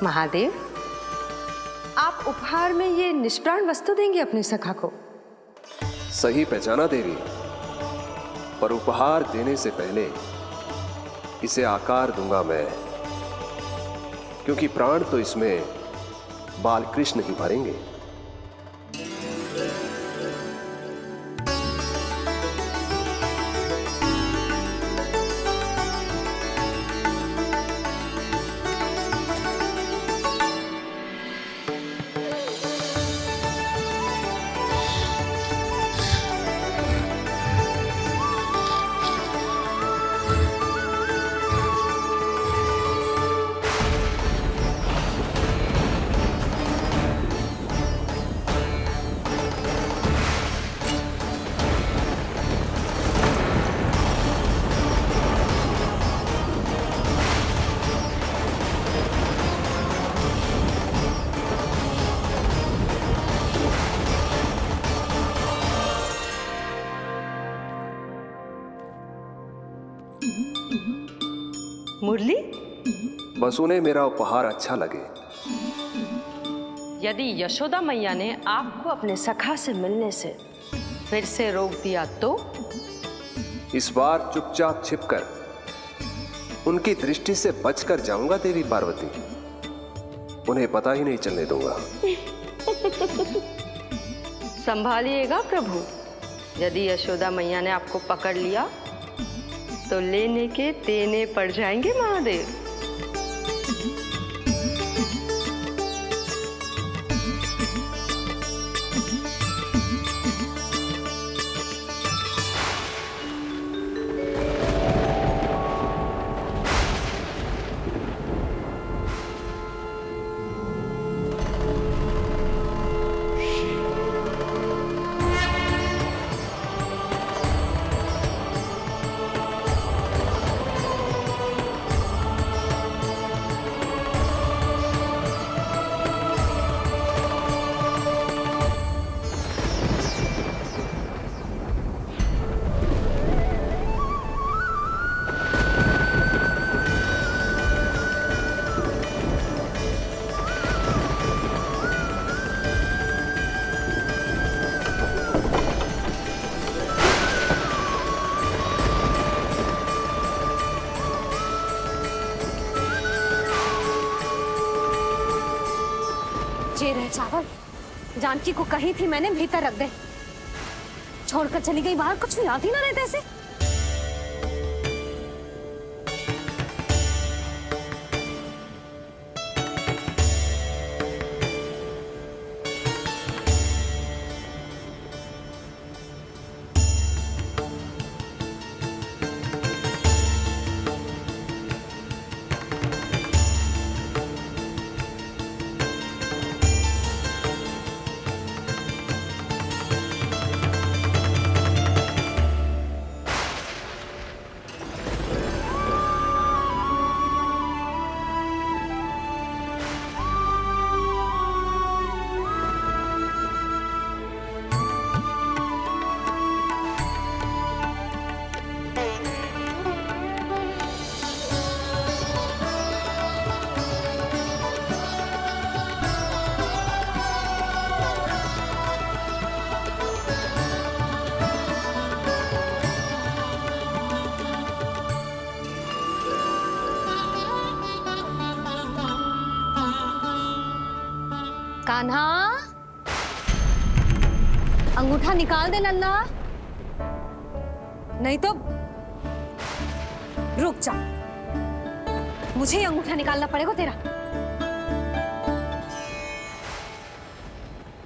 महादेव, आप उपहार में ये निष्प्राण वस्तु देंगे अपने सखा को? सही पहचाना देवी, पर उपहार देने से पहले इसे आकार दूंगा मैं, क्योंकि प्राण तो इसमें बाल कृष्ण ही भरेंगे। मुरली, बस उन्हें मेरा उपहार अच्छा लगे। यदि यशोदा मैया ने आपको अपने सखा से मिलने से फिर से रोक दिया तो? इस बार चुपचाप छिपकर उनकी दृष्टि से बचकर जाऊंगा देवी पार्वती, उन्हें पता ही नहीं चलने दूंगा। संभालिएगा प्रभु, यदि यशोदा मैया ने आपको पकड़ लिया तो लेने के देने पड़ जाएंगे महादेव। ये रहे चावल, जानकी को कही थी मैंने भीतर रख दे, छोड़कर चली गई बाहर, कुछ याद ही ना रहते ऐसे। कान्हा, अंगूठा निकाल दे नन्ना, नहीं तो रुक जा, मुझे ही अंगूठा निकालना पड़ेगा तेरा।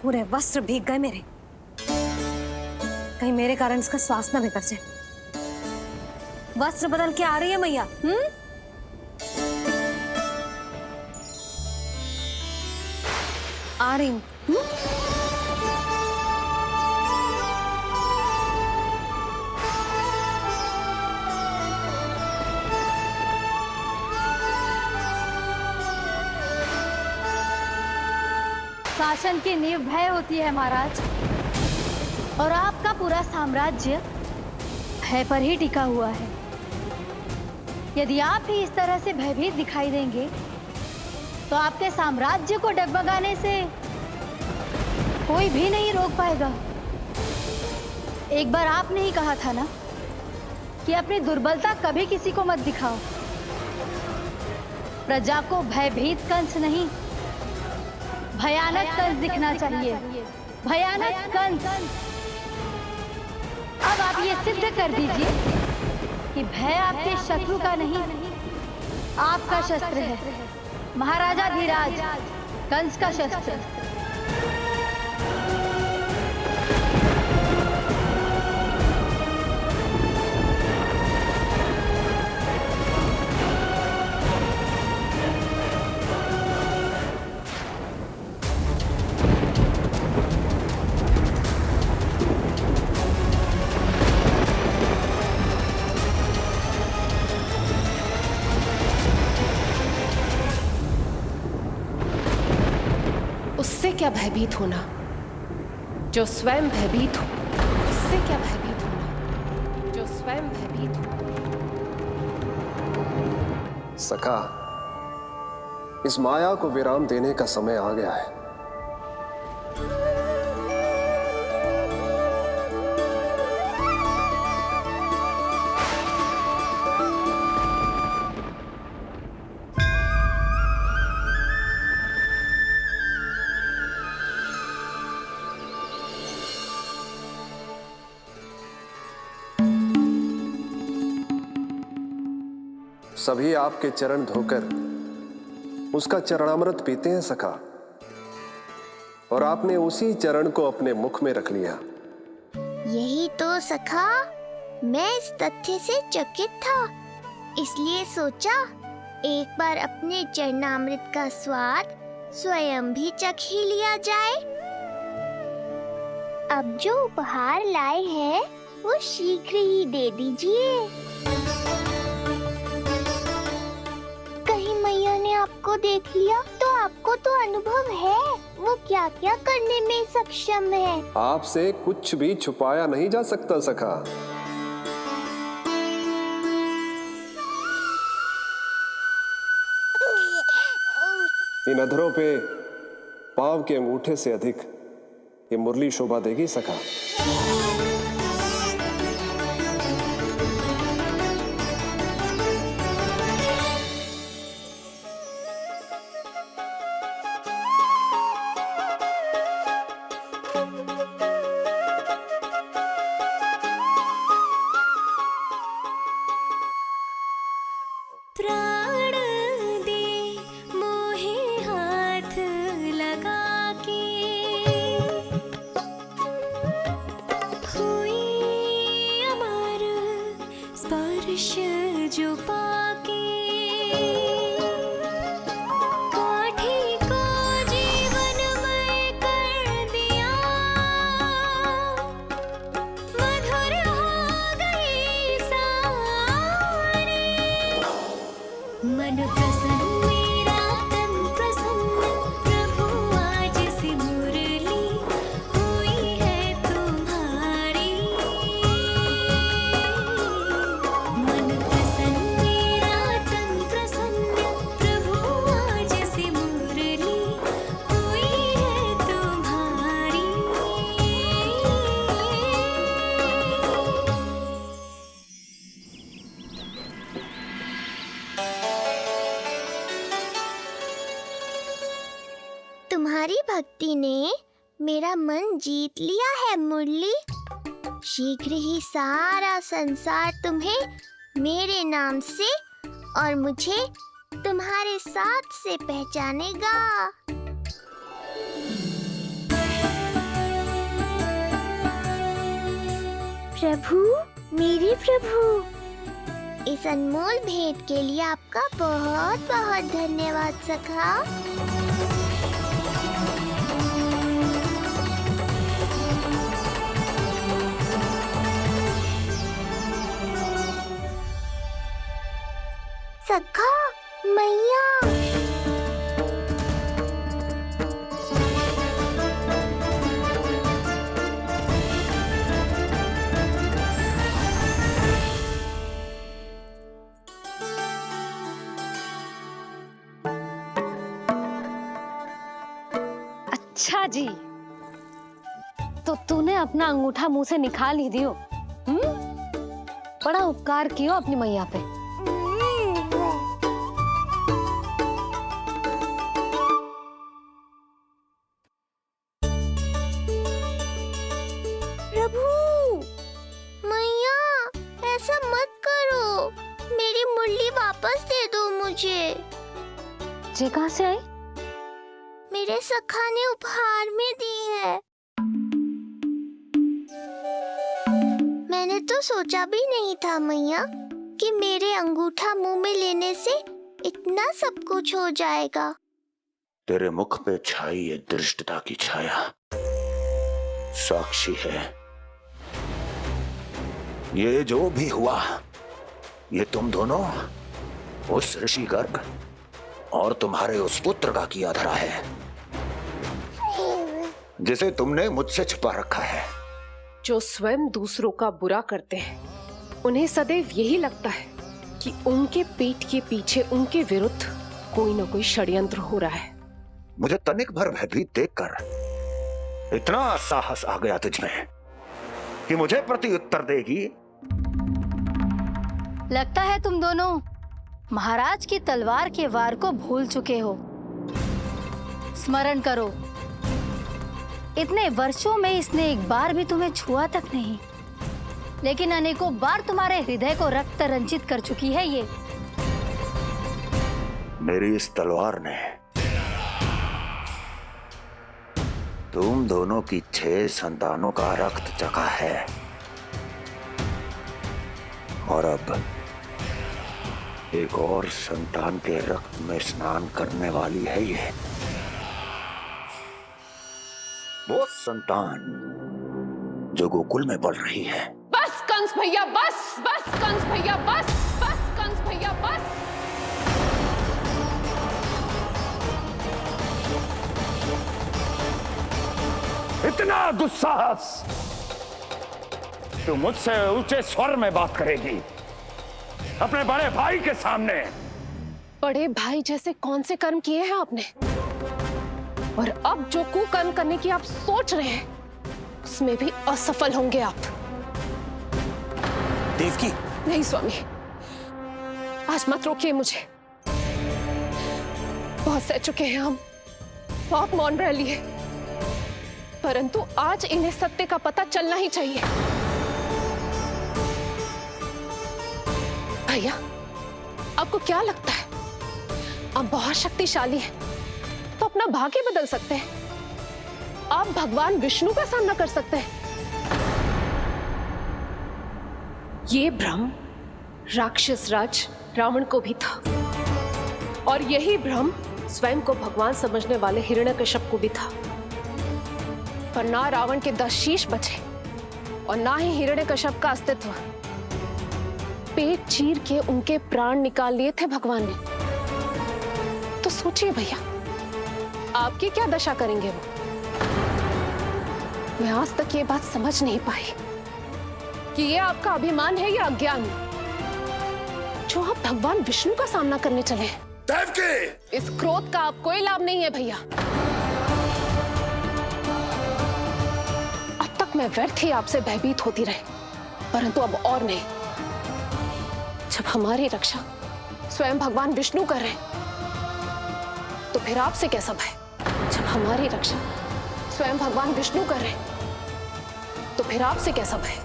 पूरे वस्त्र भीग गए मेरे, कहीं मेरे कारण इसका श्वास ना बिगड़ जाए। वस्त्र बदल के आ रही है मैया। आ रही हूँ। शासन की नींव भय होती है महाराज, और आपका पूरा साम्राज्य भय पर ही टिका हुआ है। यदि आप ही इस तरह से भयभीत दिखाई देंगे तो आपके साम्राज्य को डगमगाने से कोई भी नहीं रोक पाएगा। एक बार आपने ही कहा था ना कि अपनी दुर्बलता कभी किसी को मत दिखाओ। प्रजा को भयभीत कंस नहीं, भयानक कंस दिखना चाहिए, भयानक कंस। अब आप ये सिद्ध कर दीजिए कि भय आपके शत्रु का नहीं, आपका शस्त्र है। महाराजा धीराज, कंस का शस्त्र। उससे क्या भयभीत होना, जो स्वयं भयभीत हो। उससे क्या भयभीत होना, जो स्वयं भयभीत हो। सखा, इस माया को विराम देने का समय आ गया है। सभी आपके चरण धोकर उसका चरणामृत पीते हैं सखा, और आपने उसी चरण को अपने मुख में रख लिया। यही तो सखा, मैं इस तथ्य से चकित था, इसलिए सोचा एक बार अपने चरणामृत का स्वाद स्वयं भी चख ही लिया जाए। अब जो उपहार लाए हैं वो शीघ्र ही दे दीजिए। कहीं मैया ने आपको देख लिया तो आपको तो अनुभव है वो क्या क्या करने में सक्षम है। आपसे कुछ भी छुपाया नहीं जा सकता सखा। इन अधरों पे पांव के अंगूठे से अधिक ये मुरली शोभा देगी सखा। जो पाके काठी को जीवनमय कर दिया, मधुर हो गई सारी। मन प्रसन्न मेरा तन प्रसन्न, प्रभु आज से मुरली हुई है तुम्हारी। मन तुम्हारी भक्ति ने मेरा मन जीत लिया है मुरली। शीघ्र ही सारा संसार तुम्हें मेरे नाम से और मुझे तुम्हारे साथ से पहचानेगा। प्रभु, मेरे प्रभु, इस अनमोल भेंट के लिए आपका बहुत बहुत धन्यवाद सखा। सखा, मैया, अच्छा जी, तो तूने अपना अंगूठा मुंह से निकाल ही दियो। बड़ा उपकार कियो अपनी मैया पे। प्रभु, मैया ऐसा मत करो, मेरी मुरली वापस दे दो मुझे। जे कहाँ से आई? मेरे सखा ने उपहार में दी है। मैंने तो सोचा भी नहीं था मैया कि मेरे अंगूठा मुंह में लेने से इतना सब कुछ हो जाएगा। तेरे मुख पे छाई ये दृष्टता की छाया साक्षी है। ये जो भी हुआ, ये तुम दोनों, उस ऋषि गर्ग और तुम्हारे उस पुत्र का किया धरा है, जिसे तुमने मुझसे छुपा रखा है। जो स्वयं दूसरों का बुरा करते हैं, उन्हें सदैव यही लगता है कि उनके पीठ के पीछे उनके विरुद्ध कोई न कोई षड्यंत्र हो रहा है। मुझे तनिक भर भयभीत देखकर इतना साहस आ गया तुझमें कि मुझे प्रति उत्तर देगी। लगता है तुम दोनों महाराज की तलवार के वार को भूल चुके हो। स्मरण करो, इतने वर्षों में इसने एक बार भी तुम्हें छुआ तक नहीं, लेकिन अनेकों बार तुम्हारे हृदय को रक्त रंजित कर चुकी है ये। मेरी इस तलवार ने तुम दोनों की 6 संतानों का रक्त चखा है, और अब एक और संतान के रक्त में स्नान करने वाली है ये। वो संतान जो गोकुल में पल रही है। बस कंस भैया बस, बस कंस भैया बस, बस कंस भैया बस। इतना दुस्साहस, तू मुझसे ऊंचे स्वर में बात करेगी अपने बड़े भाई के सामने? बड़े भाई जैसे कौन से कर्म किए हैं आपने? और अब जो कुकर्म करने की आप सोच रहे हैं, उसमें भी असफल होंगे आप। देवकी, नहीं स्वामी, आज मत रोकिए मुझे। बहुत सह चुके हैं हम, आप मौन रह लिए, परंतु आज इन्हें सत्य का पता चलना ही चाहिए। भैया, आपको क्या लगता है आप बहुत शक्तिशाली हैं, तो अपना भाग्य बदल सकते हैं? आप भगवान विष्णु का सामना कर सकते हैं। ये भ्रम राक्षस राज रावण को भी था, और यही भ्रम स्वयं को भगवान समझने वाले हिरण्यकश्यप को भी था। पर ना रावण के 10 शीश बचे और ना ही हिरण्यकश्यप का अस्तित्व। पेट चीर के उनके प्राण निकाल लिए थे भगवान ने। तो सोचिए भैया, आपकी क्या दशा करेंगे वो? मैं आज तक ये बात समझ नहीं पाई कि ये आपका अभिमान है या अज्ञान, जो आप भगवान विष्णु का सामना करने चले हैं। देवकी! इस क्रोध का आप कोई लाभ नहीं है भैया। अब तक मैं व्यर्थ ही आपसे भयभीत होती रही, परंतु अब और नहीं। जब हमारी रक्षा स्वयं भगवान विष्णु कर रहे हैं, तो फिर आपसे कैसा भय? जब हमारी रक्षा स्वयं भगवान विष्णु कर रहे हैं, तो फिर आपसे कैसा भय?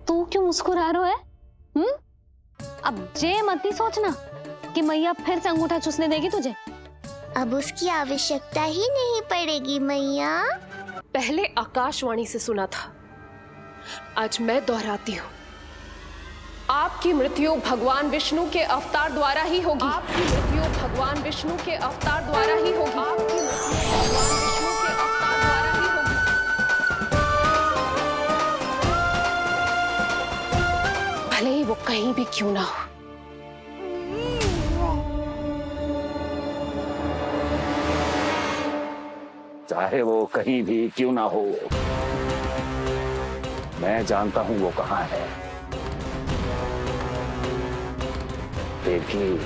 तू क्यों मुस्कुरा रहा है? अब जे मत ही सोचना कि मैया फिर से अंगूठा चूसने देगी तुझे। अब उसकी आवश्यकता ही नहीं पड़ेगी मैया। पहले आकाशवाणी से सुना था, आज मैं दोहराती हूँ। आपकी मृत्यु भगवान विष्णु के अवतार द्वारा ही होगी। आपकी मृत्यु भगवान विष्णु के अवतार द्वारा ही होगी। आपकी मृत्यु भगवान विष्णु के अवतार द्वारा ही होगी। भले ही वो कहीं भी क्यों ना हो। चाहे वो कहीं भी क्यों ना हो, मैं जानता हूं वो कहां है। देखिए,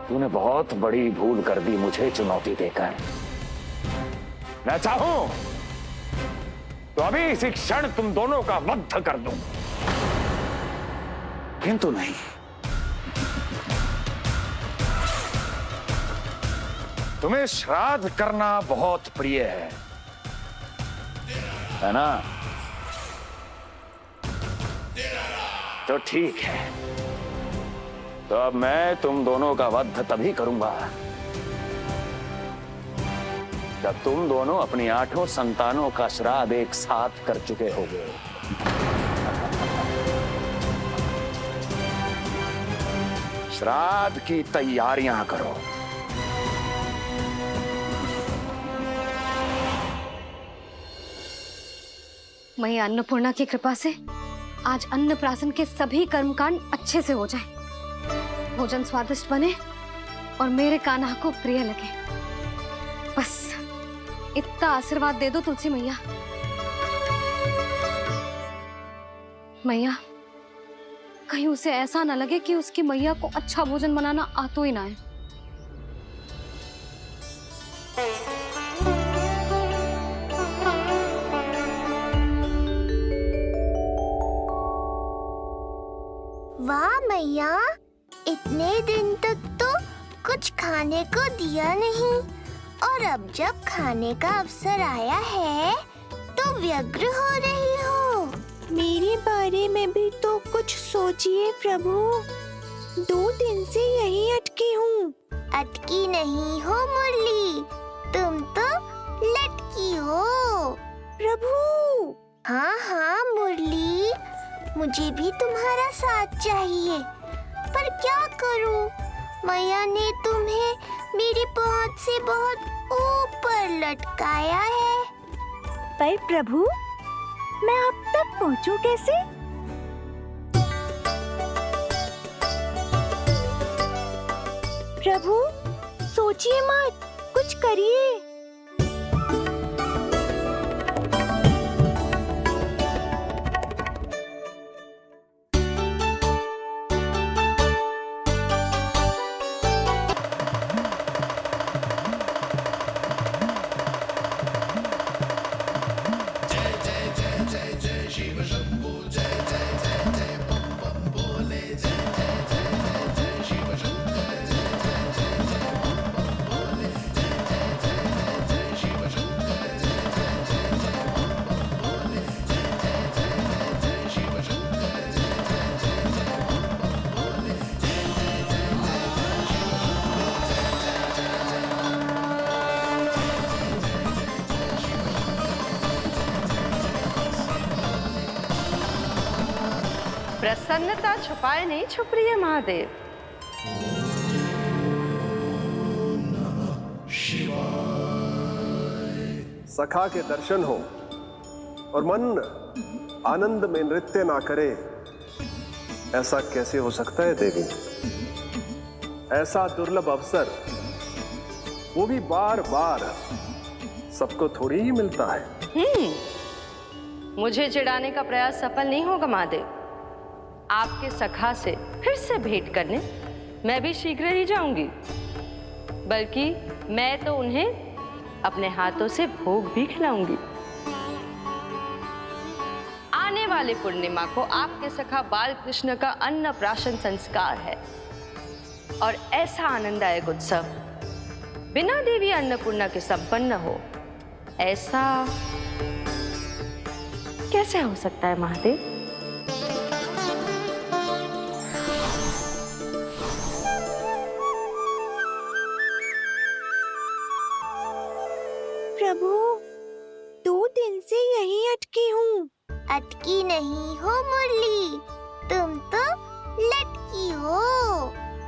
तूने बहुत बड़ी भूल कर दी मुझे चुनौती देकर। मैं चाहूं तो अभी इसी क्षण तुम दोनों का वध कर दूं, किंतु नहीं। तुम्हें श्राद्ध करना बहुत प्रिय है ना? तो ठीक है, तो अब मैं तुम दोनों का वध तभी करूंगा जब तुम दोनों अपनी 8 संतानों का श्राद्ध एक साथ कर चुके होगे। श्राद्ध की तैयारियां करो। मैया अन्नपूर्णा की कृपा से आज अन्नप्राशन के सभी कर्मकांड अच्छे से हो जाए, भोजन स्वादिष्ट बने और मेरे कान्हा को प्रिय लगे। बस इतना आशीर्वाद दे दो तुलसी मैया। मैया, कहीं उसे ऐसा ना लगे कि उसकी मैया को अच्छा भोजन बनाना आता ही ना है। वाह मैया, इतने दिन तक तो कुछ खाने को दिया नहीं, और अब जब खाने का अवसर आया है तो व्यग्र हो रही हो। मेरे बारे में भी तो कुछ सोचिए प्रभु। 2 दिन से यहीं अटकी हूँ। अटकी नहीं हो मुरली, तुम तो लटकी हो। प्रभु। हाँ हाँ मुरली, मुझे भी तुम्हारा साथ चाहिए, पर क्या करूं? मैया ने तुम्हें मेरी पहुंच से बहुत ऊपर लटकाया है। पर प्रभु, मैं अब तक पहुंचूं कैसे? प्रभु, सोचिए मत, कुछ करिए। प्रसन्नता छुपाए नहीं छुप रही है महादेव। सखा के दर्शन हो और मन आनंद में नृत्य ना करे, ऐसा कैसे हो सकता है देवी? ऐसा दुर्लभ अवसर, वो भी बार बार, सबको थोड़ी ही मिलता है। मुझे चिढ़ाने का प्रयास सफल नहीं होगा महादेव। आपके सखा से फिर से भेंट करने मैं भी शीघ्र ही जाऊंगी, बल्कि मैं तो उन्हें अपने हाथों से भोग भी खिलाऊंगी। आने वाले पूर्णिमा को आपके सखा बाल कृष्ण का अन्नप्राशन संस्कार है, और ऐसा आनंददायक उत्सव बिना देवी अन्नपूर्णा के संपन्न हो, ऐसा कैसे हो सकता है महादेव? प्रभु, 2 दिन से यहीं अटकी हूँ। अटकी नहीं हो मुरली, तुम तो लटकी हो।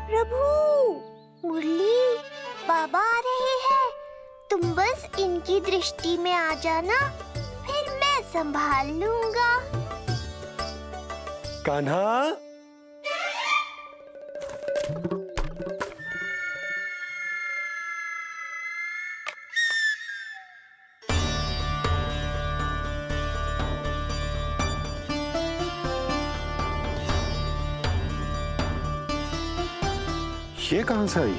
प्रभु। मुरली, बाबा आ रहे हैं, तुम बस इनकी दृष्टि में आ जाना, फिर मैं संभाल लूंगा। कान्हा, ये कहां से आई?